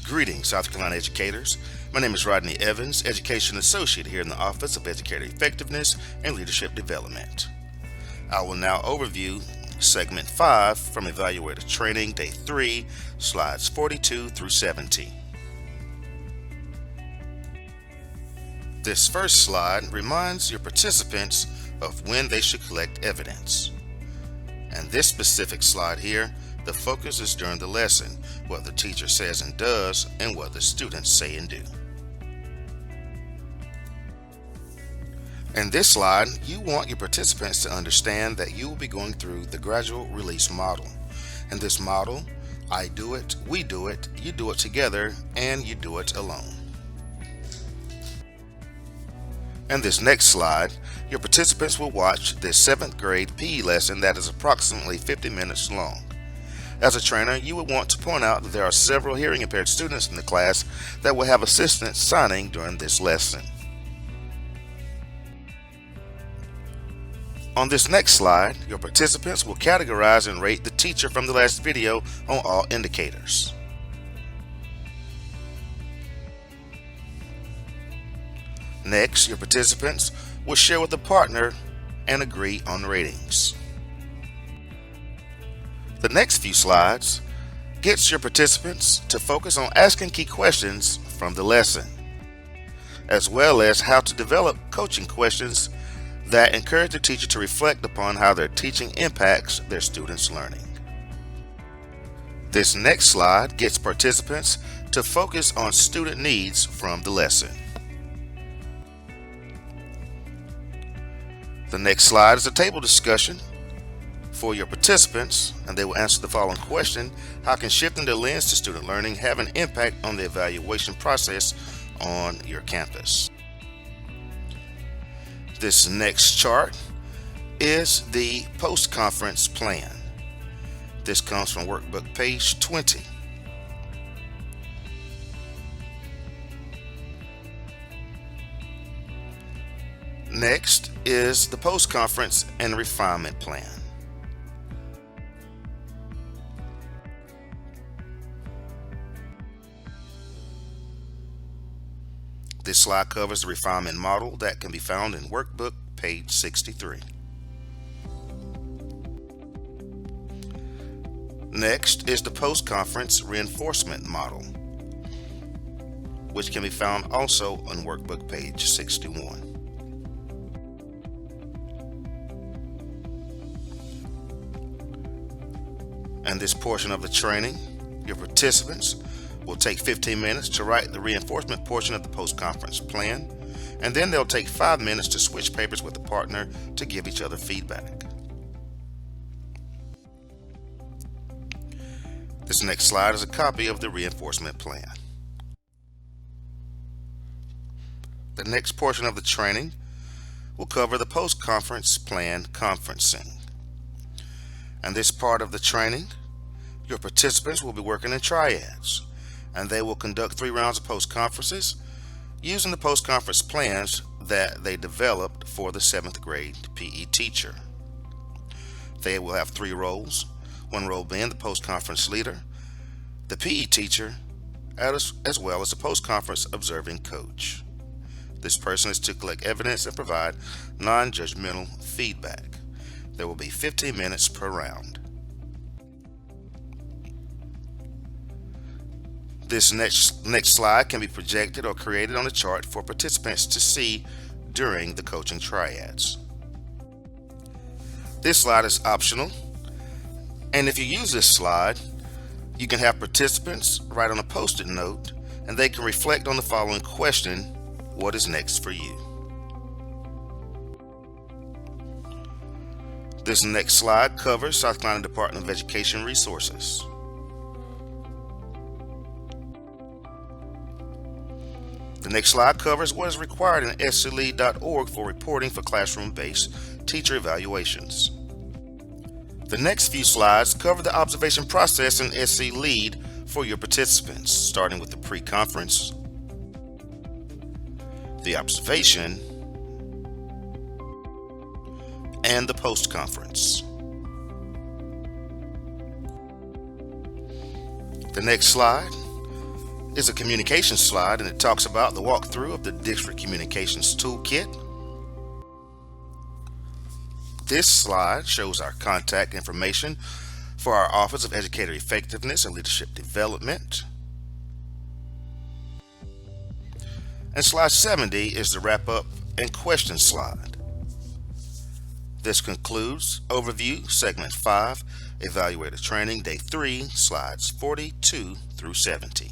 Greetings, South Carolina educators. My name is Rodney Evans, Education Associate here in the Office of Educator Effectiveness and Leadership Development. I will now overview Segment 5 from Evaluator Training Day 3, Slides 42 through 70. This first slide reminds your participants of when they should collect evidence. And this specific slide here, the focus is during the lesson, what the teacher says and does, and what the students say and do. In this slide, you want your participants to understand that you will be going through the gradual release model. In this model, I do it, we do it, you do it together, and you do it alone. In this next slide, your participants will watch this 7th grade PE lesson that is approximately 50 minutes long. As a trainer, you would want to point out that there are several hearing impaired students in the class that will have assistants signing during this lesson. On this next slide, your participants will categorize and rate the teacher from the last video on all indicators. Next, your participants will share with a partner and agree on ratings. The next few slides gets your participants to focus on asking key questions from the lesson, as well as how to develop coaching questions that encourage the teacher to reflect upon how their teaching impacts their students' learning. This next slide gets participants to focus on student needs from the lesson. The next slide is a table discussion for your participants, and they will answer the following question: how can shifting their lens to student learning have an impact on the evaluation process on your campus? This next chart is the post-conference plan. This comes from workbook page 20. Next is the post-conference and refinement plan. This slide covers the refinement model that can be found in workbook page 63. Next is the post-conference reinforcement model, which can be found also on workbook page 61. In this portion of the training, your participants will take 15 minutes to write the reinforcement portion of the post-conference plan, and then they'll take 5 minutes to switch papers with a partner to give each other feedback. This next slide is a copy of the reinforcement plan. The next portion of the training will cover the post-conference plan conferencing. And this part of the training, your participants will be working in triads, and they will conduct 3 rounds of post-conferences using the post-conference plans that they developed for the 7th grade PE teacher. They will have 3 roles, one role being the post-conference leader, the PE teacher, as well as the post-conference observing coach. This person is to collect evidence and provide non-judgmental feedback. There will be 15 minutes per round. This next slide can be projected or created on a chart for participants to see during the coaching triads. This slide is optional, and if you use this slide, you can have participants write on a post-it note, and they can reflect on the following question: what is next for you? This next slide covers South Carolina Department of Education resources. The next slide covers what is required in sclead.org for reporting for classroom-based teacher evaluations. The next few slides cover the observation process in SC Lead for your participants, starting with the pre-conference, the observation, and the post-conference. The next slide is a communications slide, and it talks about the walkthrough of the District Communications Toolkit. This slide shows our contact information for our Office of Educator Effectiveness and Leadership Development. And slide 70 is the wrap-up and question slide. This concludes Overview, Segment 5, Evaluator Training, Day 3, slides 42 through 70.